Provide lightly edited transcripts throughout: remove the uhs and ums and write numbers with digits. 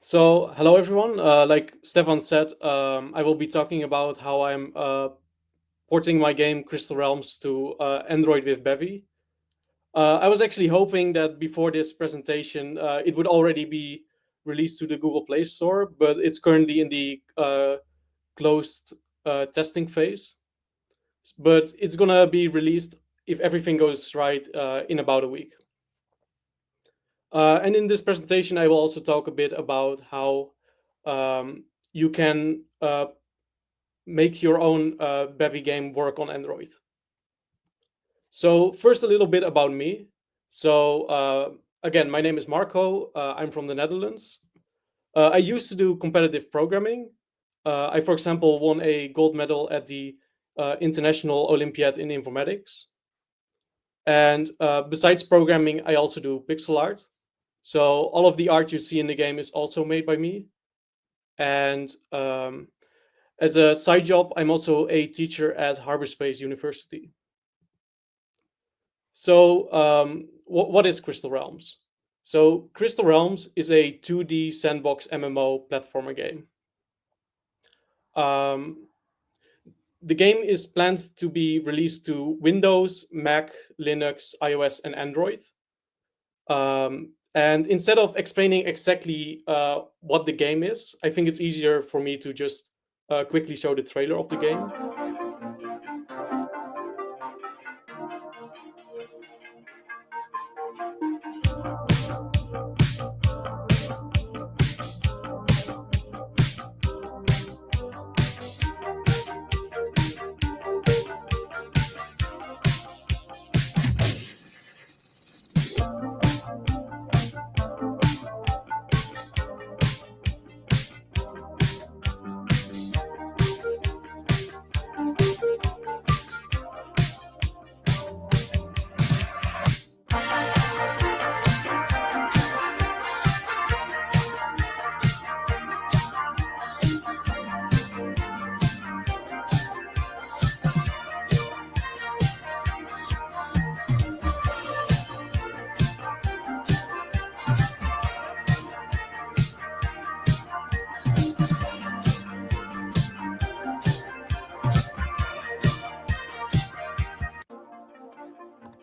So, hello everyone. Like Stefan said, I will be talking about how I'm porting my game Crystal Realms to Android with Bevy. I was actually hoping that before this presentation, it would already be released to the Google Play Store, but it's currently in the closed testing phase. But it's gonna be released if everything goes right in about a week. And in this presentation, I will also talk a bit about how you can make your own Bevy game work on Android. So first, a little bit about me. So again, my name is Marco. I'm from the Netherlands. I used to do competitive programming. I, for example, won a gold medal at the International Olympiad in Informatics. And besides programming, I also do pixel art. So all of the art you see in the game is also made by me. And as a side job, I'm also a teacher at Harborspace University. So what is Crystal Realms? So Crystal Realms is a 2D sandbox MMO platformer game. Um, the game is planned to be released to Windows, Mac, Linux, iOS, and Android. And instead of explaining exactly what the game is, I think it's easier for me to just quickly show the trailer of the game.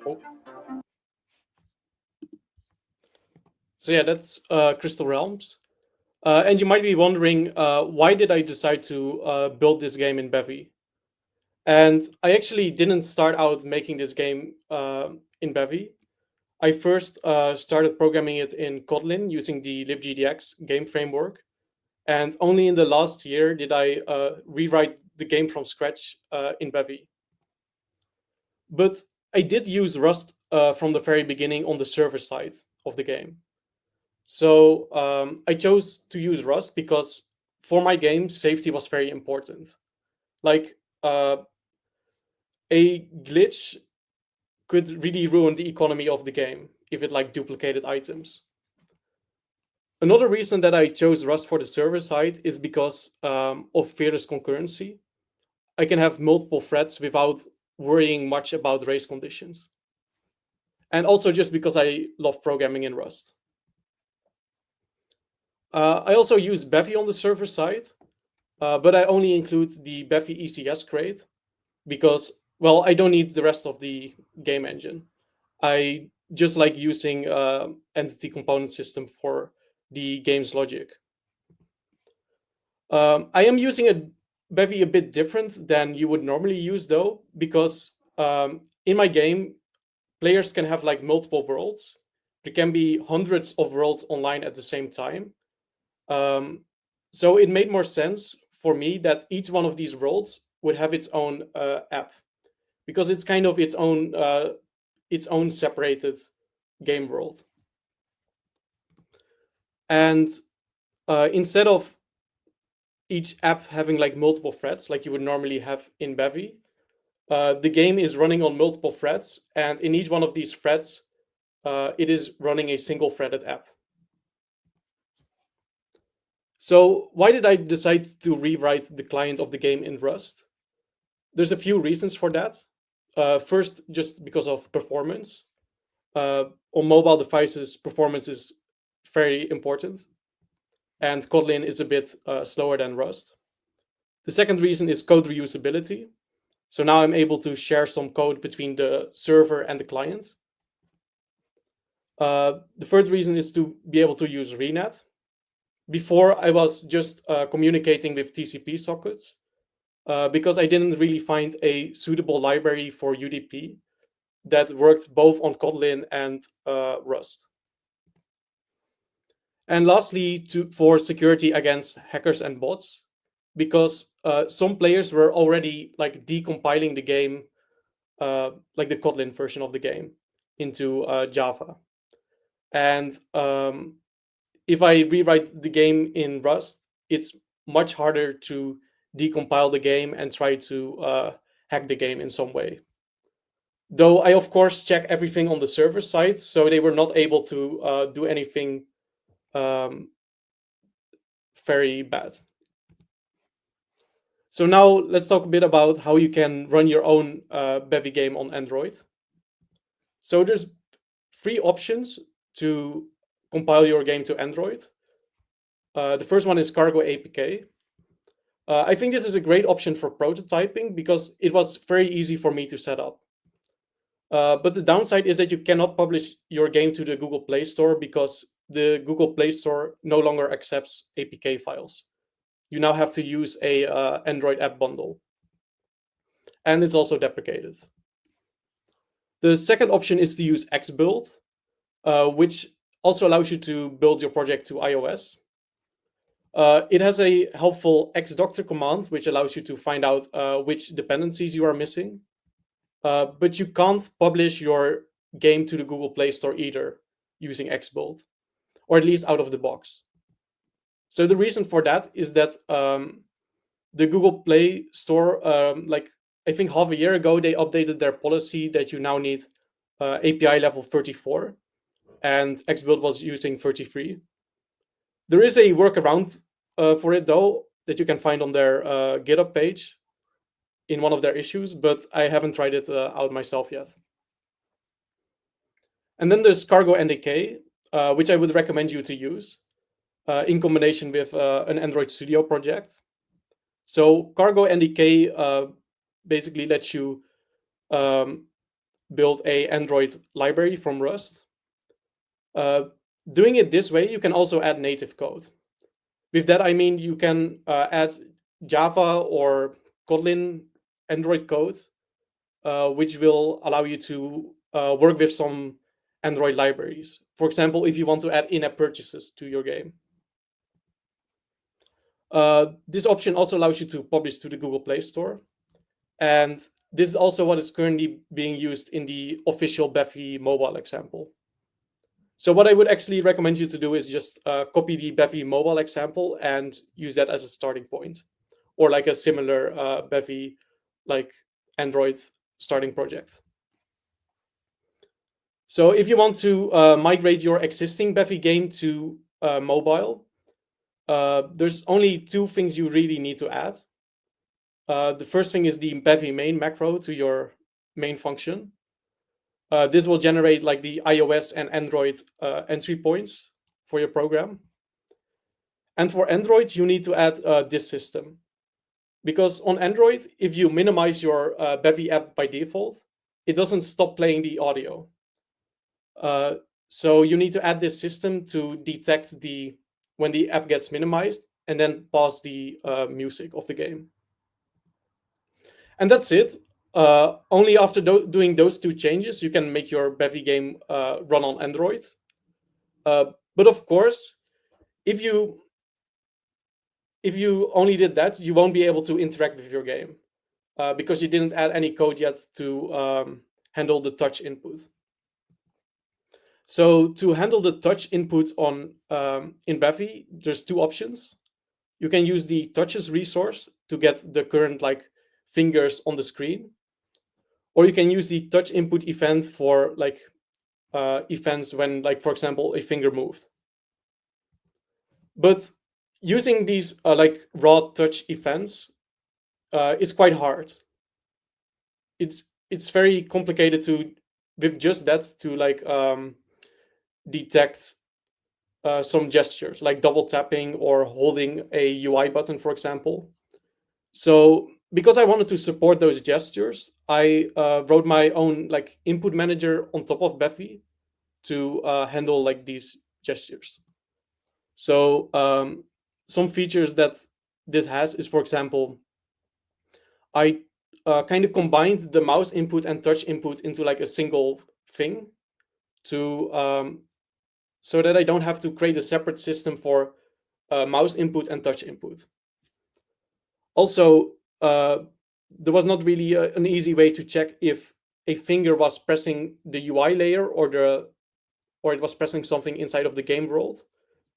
Oh. So yeah, that's Crystal Realms. And you might be wondering, why did I decide to build this game in Bevy? And I actually didn't start out making this game in Bevy. I first started programming it in Kotlin using the libgdx game framework. And only in the last year did I rewrite the game from scratch in Bevy. But I did use Rust from the very beginning on the server side of the game. So I chose to use Rust because for my game, safety was very important. Like a glitch could really ruin the economy of the game if it like duplicated items. Another reason that I chose Rust for the server side is because of fearless concurrency. I can have multiple threads without worrying much about race conditions. And also just because I love programming in Rust. I also use Bevy on the server side, but I only include the Bevy ECS crate because, well, I don't need the rest of the game engine. I just like using entity component system for the game's logic. I am using a Bevy a bit different than you would normally use though, because in my game, players can have like multiple worlds. There can be hundreds of worlds online at the same time. So it made more sense for me that each one of these worlds would have its own app, because it's kind of its own separated game world. And instead of each app having like multiple threads like you would normally have in Bevy, the game is running on multiple threads, and in each one of these threads, it is running a single threaded app. So why did I decide to rewrite the client of the game in Rust? There's a few reasons for that. First, just because of performance. On mobile devices, performance is very important. and Kotlin is a bit slower than Rust. The second reason is code reusability. So now I'm able to share some code between the server and the client. The third reason is to be able to use Renet. Before, I was just communicating with TCP sockets because I didn't really find a suitable library for UDP that worked both on Kotlin and Rust. And lastly, for security against hackers and bots, because some players were already like decompiling the game, like the Kotlin version of the game, into Java. And if I rewrite the game in Rust, it's much harder to decompile the game and try to hack the game in some way. Though I, of course, check everything on the server side, so they were not able to do anything um, very bad. So now let's talk a bit about how you can run your own Bevy game on Android. So there's three options to compile your game to Android. The first one is Cargo APK. I think this is a great option for prototyping because it was very easy for me to set up. But the downside is that you cannot publish your game to the Google Play Store because the Google Play Store no longer accepts APK files. You now have to use a Android app bundle. And it's also deprecated. The second option is to use Xbuild, which also allows you to build your project to iOS. It has a helpful xdoctor command, which allows you to find out which dependencies you are missing. But you can't publish your game to the Google Play Store either using Xbuild, or at least out of the box. So the reason for that is that the Google Play Store, like I think half a year ago, they updated their policy that you now need API level 34, and Xbuild was using 33. There is a workaround for it though that you can find on their GitHub page in one of their issues, but I haven't tried it out myself yet. And then there's Cargo NDK, which I would recommend you to use in combination with an Android Studio project. So Cargo NDK basically lets you build a Android library from Rust. Doing it this way, you can also add native code. With that, I mean you can add Java or Kotlin Android code, which will allow you to work with some Android libraries. For example, if you want to add in-app purchases to your game. This option also allows you to publish to the Google Play Store. And this is also what is currently being used in the official Bevy mobile example. So what I would actually recommend you to do is just copy the Bevy mobile example and use that as a starting point, or like a similar Bevy like Android starting project. So if you want to migrate your existing Bevy game to mobile, there's only two things you really need to add. The first thing is the Bevy main macro to your main function. This will generate like the iOS and Android entry points for your program. And for Android, you need to add this system. Because on Android, if you minimize your Bevy app by default, it doesn't stop playing the audio. So you need to add this system to detect when the app gets minimized and then pause the music of the game. And that's it. Only after doing those two changes, you can make your Bevy game run on Android. But of course, if you only did that, you won't be able to interact with your game because you didn't add any code yet to handle the touch input. So to handle the touch input on in Bevy, there's two options. You can use the touches resource to get the current like fingers on the screen, or you can use the touch input event for like events when, like, for example, a finger moved. But using these like raw touch events is quite hard. It's very complicated to with just that to like detect some gestures like double tapping or holding a UI button, for example. So because I wanted to support those gestures, I wrote my own like input manager on top of Bevy to handle like these gestures. So some features that this has is, for example, I kind of combined the mouse input and touch input into like a single thing to so that I don't have to create a separate system for mouse input and touch input. Also, there was not really an easy way to check if a finger was pressing the UI layer or it was pressing something inside of the game world.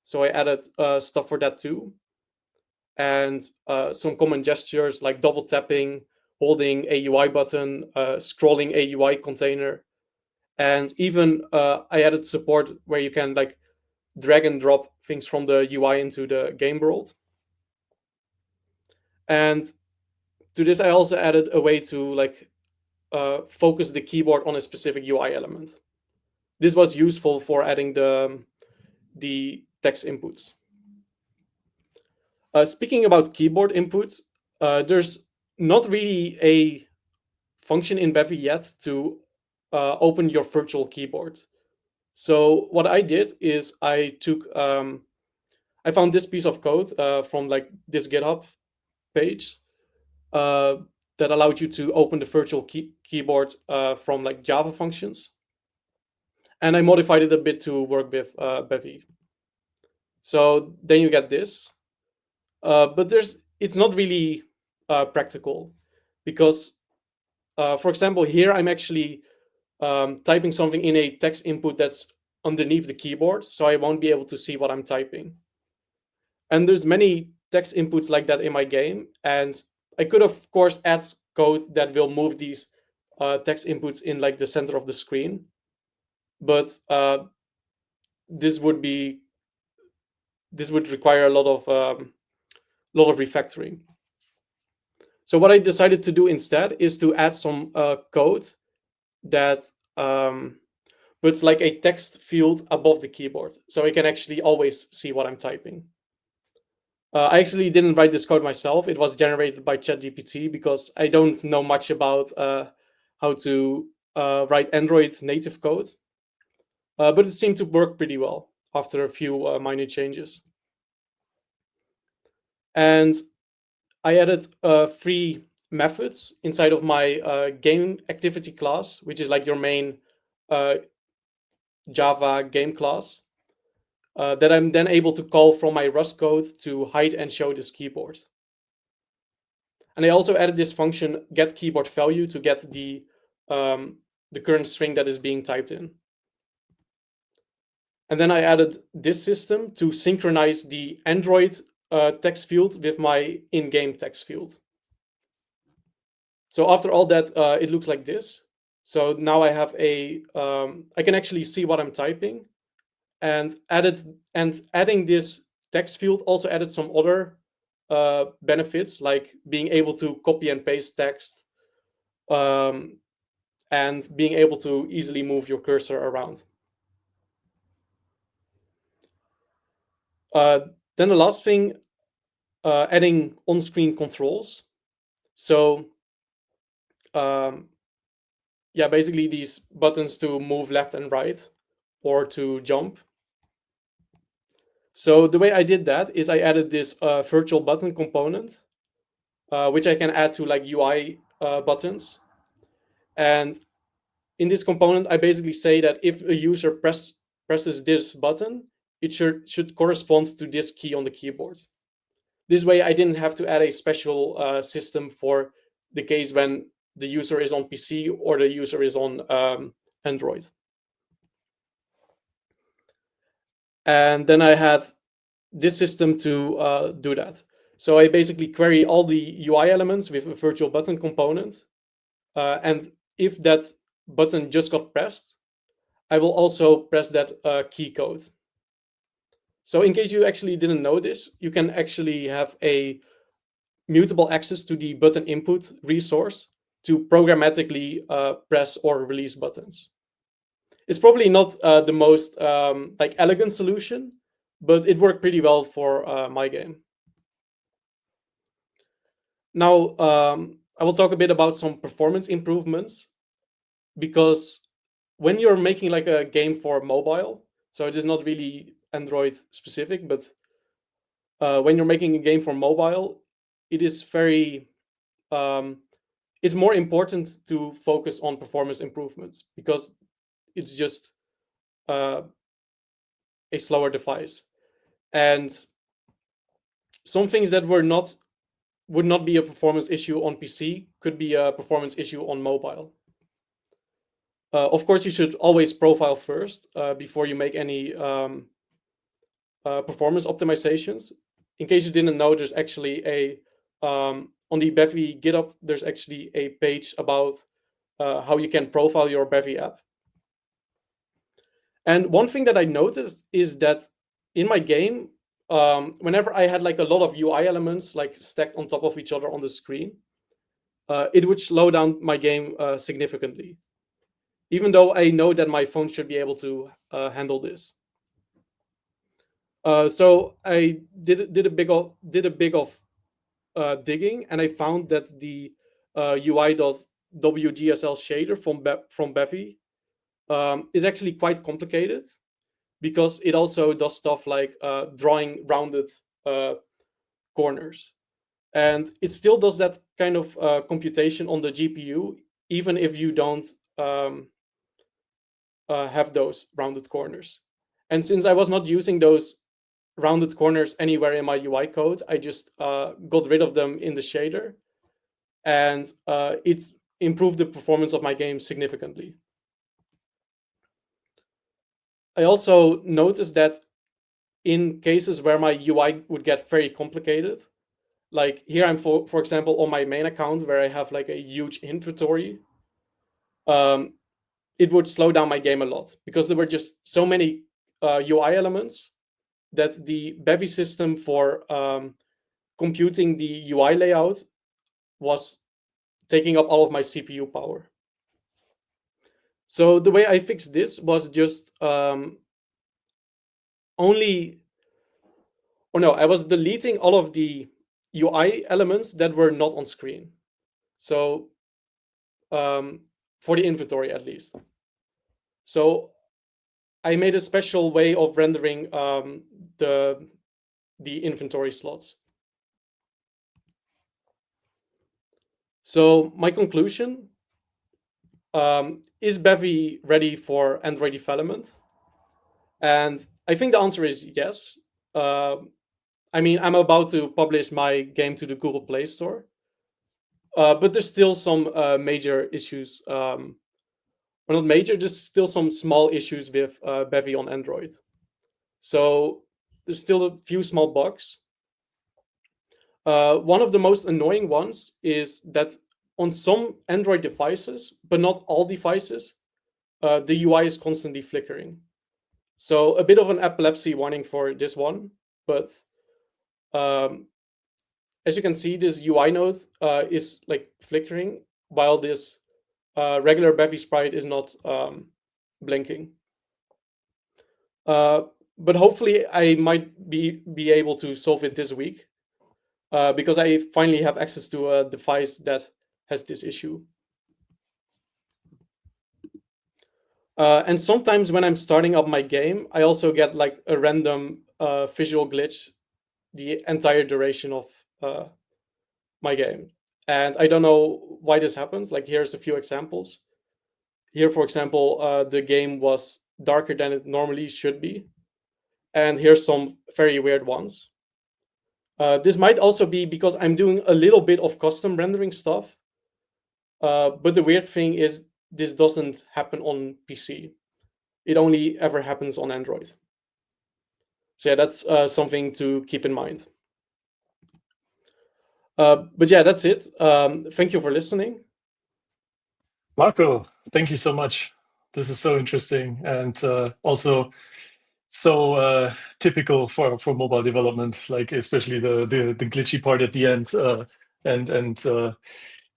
So I added stuff for that too, and some common gestures like double tapping, holding a UI button, scrolling a UI container, and even I added support where you can like drag and drop things from the UI into the game world. And to this, I also added a way to like focus the keyboard on a specific UI element. This was useful for adding the text inputs. Speaking about keyboard inputs, there's not really a function in Bevy yet to open your virtual keyboard. So what I did is I found this piece of code from like this GitHub page uh, that allowed you to open the virtual keyboard from like Java functions, and I modified it a bit to work with Bevy. So then you get this, but it's not really practical because, for example, here I'm actually typing something in a text input that's underneath the keyboard, so I won't be able to see what I'm typing. And there's many text inputs like that in my game, and I could of course add code that will move these text inputs in like the center of the screen, but this would be this would require a lot of refactoring. So what I decided to do instead is to add some code that puts like a text field above the keyboard, so I can actually always see what I'm typing. I actually didn't write this code myself. It was generated by ChatGPT because I don't know much about how to write Android native code. But it seemed to work pretty well after a few minor changes. And I added 3 methods inside of my game activity class, which is like your main Java game class, that I'm then able to call from my Rust code to hide and show this keyboard. And I also added this function get keyboard value to get the current string that is being typed in. And then I added this system to synchronize the Android text field with my in-game text field. So after all that, it looks like this. So now I have I can actually see what I'm typing, and adding this text field also added some other benefits, like being able to copy and paste text, and being able to easily move your cursor around. Then the last thing, adding on-screen controls. So yeah, basically these buttons to move left and right or to jump. So the way I did that is I added this virtual button component, which I can add to like UI buttons. And in this component, I basically say that if a user presses this button, it should correspond to this key on the keyboard. This way, I didn't have to add a special system for the case when the user is on PC or the user is on Android. And then I had this system to do that. So I basically query all the UI elements with a virtual button component. And if that button just got pressed, I will also press that key code. So in case you actually didn't know this, you can actually have a mutable access to the button input resource to programmatically press or release buttons. It's probably not the most like elegant solution, but it worked pretty well for my game. Now, I will talk a bit about some performance improvements, because when you're making like a game for mobile, so it is not really Android specific, but when you're making a game for mobile, it is very um, it's more important to focus on performance improvements, because it's just uh, a slower device, and some things that would not be a performance issue on PC could be a performance issue on mobile. Of course, you should always profile first before you make any performance optimizations. In case you didn't know, there's actually a on the Bevy GitHub. There's actually a page about how you can profile your Bevy app. And one thing that I noticed is that in my game, whenever I had like a lot of UI elements like stacked on top of each other on the screen, it would slow down my game significantly, even though I know that my phone should be able to handle this. So I did a big of digging, and I found that the UI.wgsl shader from Bevy is actually quite complicated, because it also does stuff like drawing rounded uh, corners, and it still does that kind of computation on the GPU, even if you don't um, have those rounded corners. And since I was not using those rounded corners anywhere in my UI code, I just got rid of them in the shader, and it improved the performance of my game significantly. I also noticed that in cases where my UI would get very complicated, like here I'm for example on my main account where I have like a huge inventory, um, it would slow down my game a lot, because there were just so many UI elements that the Bevy system for computing the UI layout was taking up all of my CPU power. So the way I fixed this was just only, or no, I was deleting all of the UI elements that were not on screen. So um, for the inventory at least. So I made a special way of rendering the the inventory slots. So my conclusion, is Bevy ready for Android development? And I think the answer is yes. I mean, I'm about to publish my game to the Google Play Store, but there's still some major issues. Well, not major, just still some small issues with Bevy on Android. So there's still a few small bugs. One of the most annoying ones is that on some Android devices, but not all devices, the UI is constantly flickering. So a bit of an epilepsy warning for this one, but um, as you can see, this UI node is like flickering, while this regular Bevy sprite is not blinking. Uh, but hopefully, I might be able to solve it this week, because I finally have access to a device that has this issue. And sometimes when I'm starting up my game, I also get like a random visual glitch the entire duration of my game. And I don't know why this happens. Like, here's a few examples. Here, for example, the game was darker than it normally should be. And here's some very weird ones. This might also be because I'm doing a little bit of custom rendering stuff. But the weird thing is, this doesn't happen on PC. It only ever happens on Android. So yeah, that's something to keep in mind. But yeah, that's it. Thank you for listening. Marco, thank you so much. This is so interesting and also so typical for mobile development, like especially the glitchy part at the end, and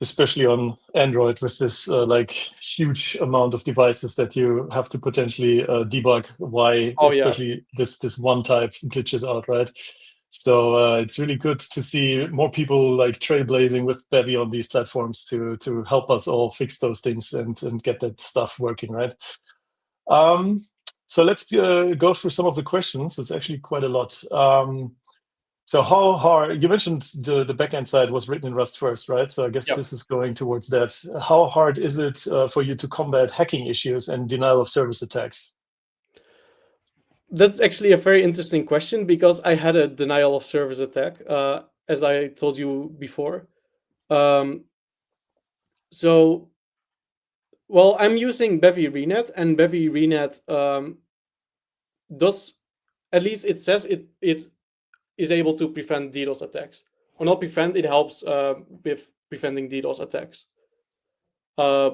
especially on Android with this like huge amount of devices that you have to potentially debug why Oh yeah. especially this one type glitches out, right? So it's really good to see more people like trailblazing with Bevy on these platforms to help us all fix those things and get that stuff working, right? Um, so let's go through some of the questions. It's actually quite a lot. So how hard, you mentioned the backend side was written in Rust first, right? So I guess Yeah. this is going towards that. How hard is it for you to combat hacking issues and denial of service attacks? That's actually a very interesting question because I had a denial of service attack, as I told you before. Um, so, well, I'm using Bevy Renet, and Bevy Renet does, at least it says it is able to prevent DDoS attacks. Or not prevent, it helps with preventing DDoS attacks. Uh,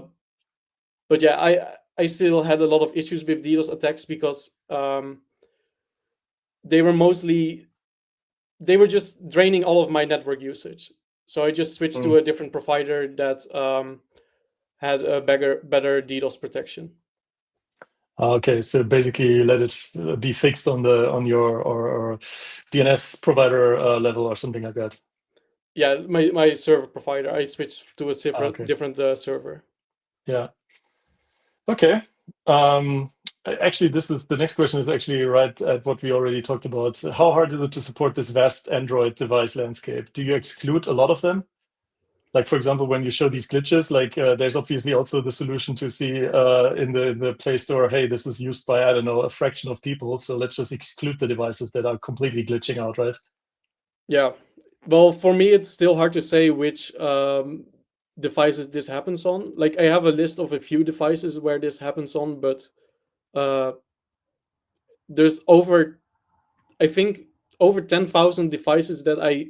but yeah, I still had a lot of issues with DDoS attacks because they were mostly they were just draining all of my network usage. So I just switched Mm. to a different provider that had a better DDoS protection. Okay, so basically you let it be fixed on the on your or DNS provider level or something like that. Yeah, my server provider. I switched to a Okay, different server. yeah. Okay. Um, Actually, this is the next question is actually right at what we already talked about. How hard is it to support this vast Android device landscape? Do you exclude a lot of them? Like, for example, when you show these glitches, like there's obviously also the solution to see in the Play Store, hey, this is used by, I don't know, a fraction of people. So let's just exclude the devices that are completely glitching out, right? Yeah. Well, for me, it's still hard to say which devices this happens on. Like, I have a list of a few devices where this happens on, but uh, there's I think, over 10,000 devices that I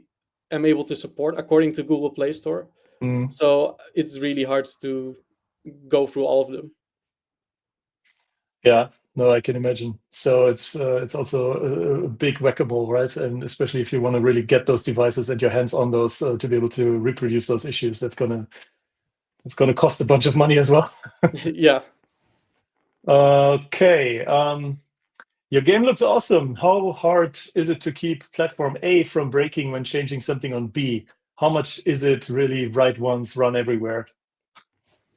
am able to support according to Google Play Store. Mm, So it's really hard to go through all of them. yeah, no, I can imagine. So it's also a big whack-a-mole, right? And especially if you want to really get those devices and your hands on those to be able to reproduce those issues, it's gonna cost a bunch of money as well. Yeah. Okay. Your game looks awesome. How hard is it to keep platform A from breaking when changing something on B? How much is it really write once, run everywhere?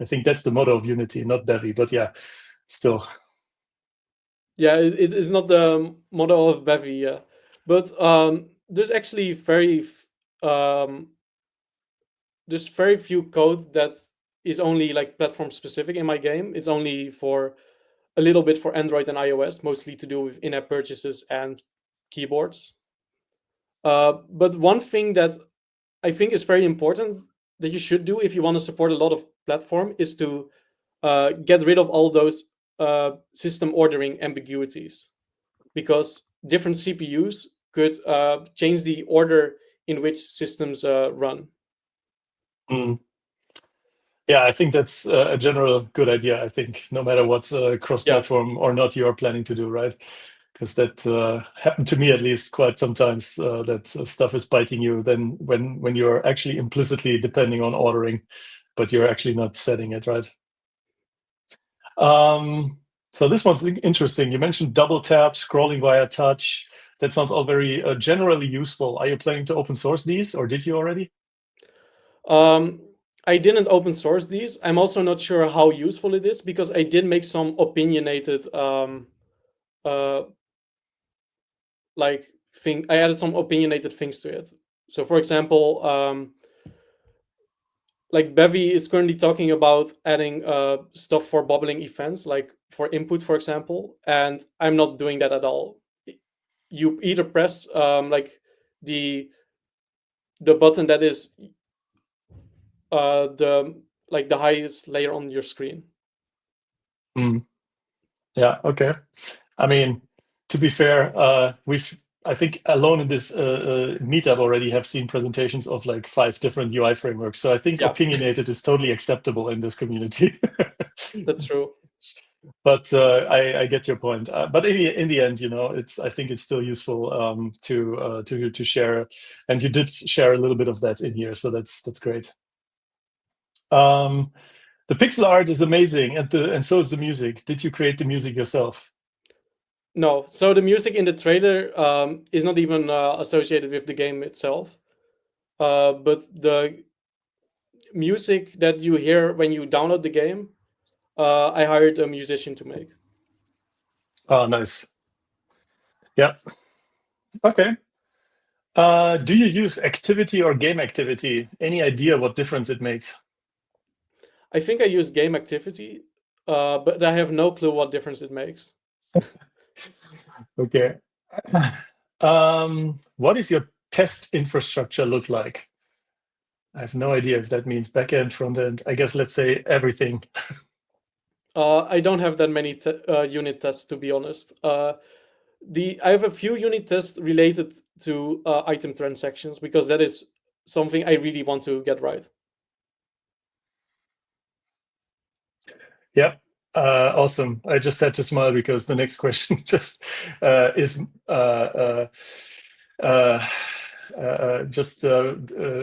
I think that's the motto of Unity, not Bevy, but yeah, still. Yeah, it is not the model of Bevy, yeah. But there's actually um, there's very few code that is only like platform specific in my game. It's only for a little bit for Android and iOS, mostly to do with in-app purchases and keyboards. But one thing that I think is very important that you should do if you want to support a lot of platform is to get rid of all those system ordering ambiguities, because different CPUs could change the order in which systems run. Mm. Yeah, I think that's a general good idea. I think no matter what Yeah, cross-platform or not you are planning to do, right? Because that happened to me at least quite sometimes that stuff is biting you then when you're actually implicitly depending on ordering, but you're actually not setting it, right? Um, so this one's interesting. You mentioned double tap, scrolling via touch. That sounds all very generally useful. Are you planning to open source these, or did you already? um, I didn't open source these. I'm also not sure how useful it is because I did make some opinionated uh, like thing. I added some opinionated things to it. So, for example, like Bevy is currently talking about adding stuff for bubbling events, like for input, for example, and I'm not doing that at all. You either press like the the button that is the like the highest layer on your screen. Mm, yeah, okay. I mean, to be fair, I think alone in this meetup already have seen presentations of like 5 different UI frameworks. So I think Yeah, opinionated is totally acceptable in this community. that's true. But I get your point. But in the end, it's I think it's still useful to share, and you did share a little bit of that in here, so that's great. The pixel art is amazing, and so is the music. Did you create the music yourself? No, so the music in the trailer is not even associated with the game itself. But the music that you hear when you download the game, I hired a musician to make. Oh, nice. Yeah. Okay. Do you use activity or game activity? Any idea what difference it makes? I think I use game activity, but I have no clue what difference it makes. Okay. What does your test infrastructure look like? I have no idea if that means backend, front end. I guess let's say everything. I don't have that many unit tests, to be honest. I have a few unit tests related to item transactions because that is something I really want to get right. Yeah. Awesome. I just had to smile because the next question just is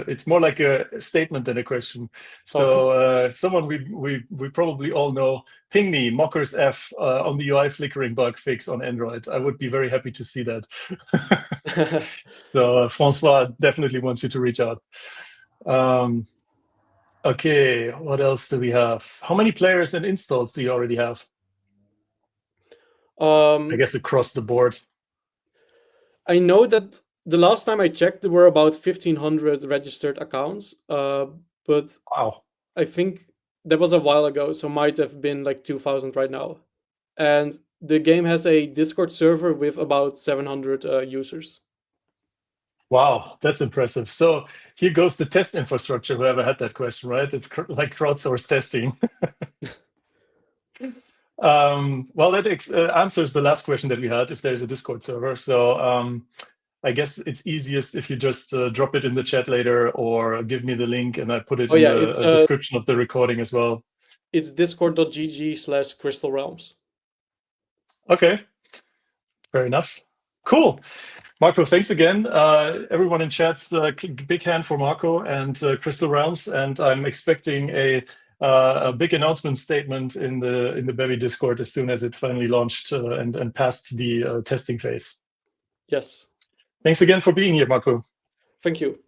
it's more like a statement than a question. Okay. So someone we probably all know, ping me Mockers F on the UI flickering bug fix on Android. I would be very happy to see that. So Francois definitely wants you to reach out. Okay, what else do we have? How many players and installs do you already have? I guess across the board. I know that the last time I checked, there were about 1,500 registered accounts, but Wow. I think that was a while ago, so might have been like 2,000 right now. And the game has a Discord server with about 700 users. Wow, that's impressive. So here goes the test infrastructure. Whoever had that question, right? It's like crowdsourced testing. Well, that answers the last question that we had, if there's a Discord server. So I guess it's easiest if you just drop it in the chat later or give me the link and I put it Oh in yeah, the description of the recording as well. it's discord.gg/Crystal Realms. Okay, fair enough. Cool. Marco, thanks again. Everyone in chat's big hand for Marco and Crystal Realms, and I'm expecting a big announcement statement in the Bevy Discord as soon as it finally launched and passed the testing phase. Yes. Thanks again for being here, Marco. Thank you.